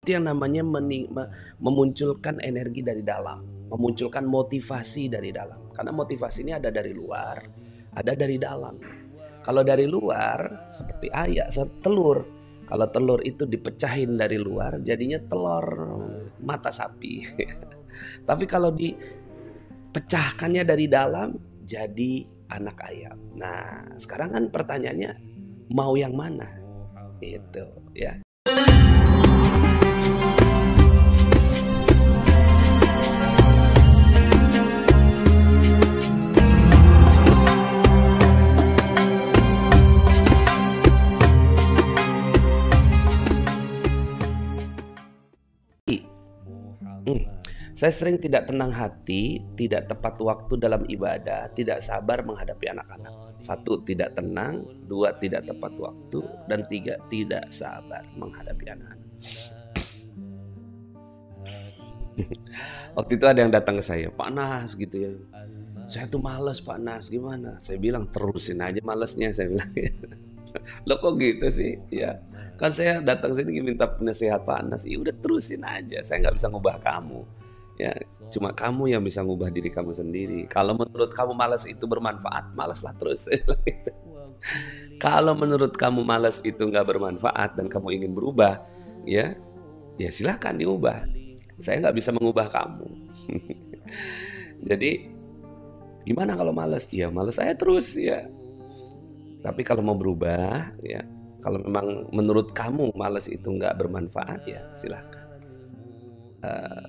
Itu yang namanya memunculkan energi dari dalam, memunculkan motivasi dari dalam. Karena motivasi ini ada dari luar, ada dari dalam. Kalau dari luar seperti telur. Kalau telur itu dipecahin dari luar jadinya telur mata sapi. Tapi kalau dipecahkannya dari dalam jadi anak ayam. Nah, sekarang kan pertanyaannya mau yang mana? Itu ya. Saya sering tidak tenang hati, tidak tepat waktu dalam ibadah, tidak sabar menghadapi anak-anak. 1, tidak tenang. 2, tidak tepat waktu. Dan 3, tidak sabar menghadapi anak-anak. Waktu itu ada yang datang ke saya, Pak Nas gitu ya. Saya tuh males Pak Nas, gimana? Saya bilang terusin aja malesnya, saya bilang gitu. Loh kok gitu sih? Ya, kan saya datang sini minta nasihat Pak Nas. Ya udah terusin aja, saya nggak bisa ngubah kamu. Ya, cuma kamu yang bisa ngubah diri kamu sendiri. Kalau menurut kamu malas itu bermanfaat, malaslah terus. Kalau menurut kamu malas itu nggak bermanfaat dan kamu ingin berubah, ya silahkan diubah. Saya nggak bisa mengubah kamu. Jadi gimana kalau malas? Ya malas saya terus ya. Tapi kalau mau berubah, ya kalau memang menurut kamu malas itu nggak bermanfaat, ya silahkan.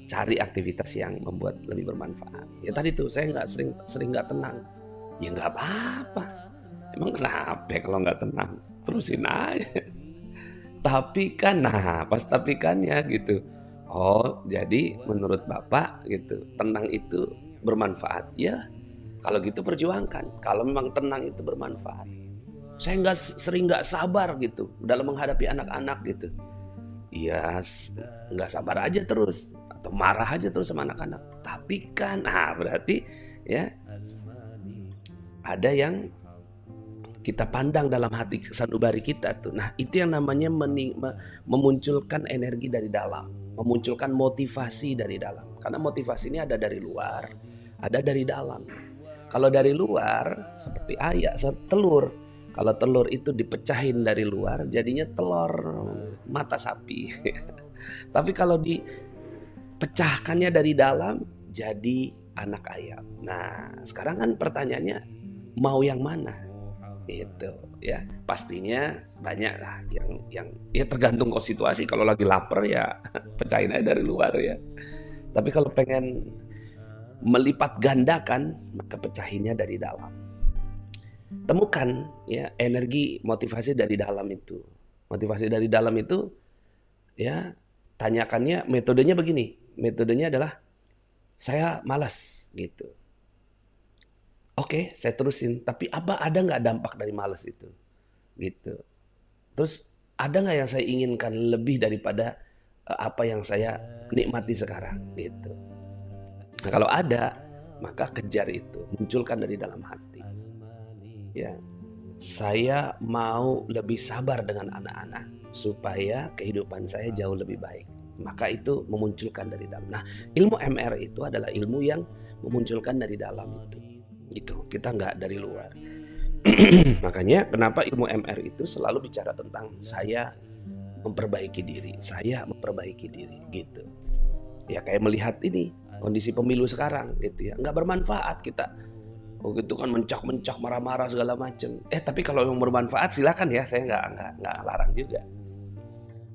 Cari aktivitas yang membuat lebih bermanfaat. Ya tadi tuh saya nggak sering nggak tenang. Ya nggak apa-apa. Emang kenapa kalau nggak tenang? Terusin aja. Tapi kan, pas tapi kan ya gitu. Oh jadi menurut Bapak gitu, tenang itu bermanfaat. Ya kalau gitu perjuangkan. Kalau memang tenang itu bermanfaat. Saya sering nggak sabar gitu dalam menghadapi anak-anak gitu. Ya nggak sabar aja terus atau marah aja terus sama anak-anak. Tapi kan, berarti ya ada yang kita pandang dalam hati sanubari kita tuh. Nah itu yang namanya memunculkan energi dari dalam, memunculkan motivasi dari dalam. Karena motivasi ini ada dari luar, ada dari dalam. Kalau dari luar seperti telur. Kalau telur itu dipecahin dari luar jadinya telur mata sapi. Tapi kalau dipecahkannya dari dalam jadi anak ayam. Nah, sekarang kan pertanyaannya mau yang mana? Itu ya. Pastinya banyak lah yang ya tergantung kok situasi. Kalau lagi lapar ya pecahin aja dari luar ya. Tapi kalau pengen melipat gandakan maka pecahinnya dari dalam. Temukan ya energi motivasi dari dalam itu. Motivasi dari dalam itu ya tanyakannya, metodenya begini. Metodenya adalah saya malas gitu. Oke, saya terusin. Tapi ada nggak dampak dari malas itu? Gitu. Terus ada nggak yang saya inginkan lebih daripada apa yang saya nikmati sekarang? Gitu. Nah kalau ada, maka kejar itu, munculkan dari dalam hati. Ya, saya mau lebih sabar dengan anak-anak supaya kehidupan saya jauh lebih baik. Maka itu memunculkan dari dalam. Nah, ilmu MR itu adalah ilmu yang memunculkan dari dalam itu. Gitu, kita nggak dari luar. Makanya kenapa ilmu MR itu selalu bicara tentang saya memperbaiki diri, saya memperbaiki diri, gitu. Ya kayak melihat ini kondisi pemilu sekarang, gitu ya, nggak bermanfaat kita. Oh gitu kan mencak-mencak, marah-marah segala macam. Tapi kalau yang bermanfaat silakan ya, saya nggak larang juga.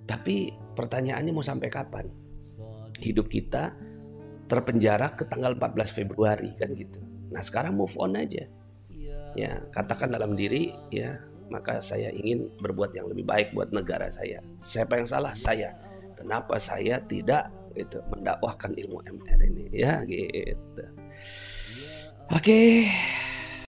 Tapi pertanyaannya mau sampai kapan? Hidup kita terpenjara ke tanggal 14 Februari kan gitu. Nah sekarang move on aja. Ya katakan dalam diri ya, maka saya ingin berbuat yang lebih baik buat negara saya. Siapa yang salah? Saya. Kenapa saya tidak gitu mendakwahkan ilmu MR ini? Ya gitu. Oke.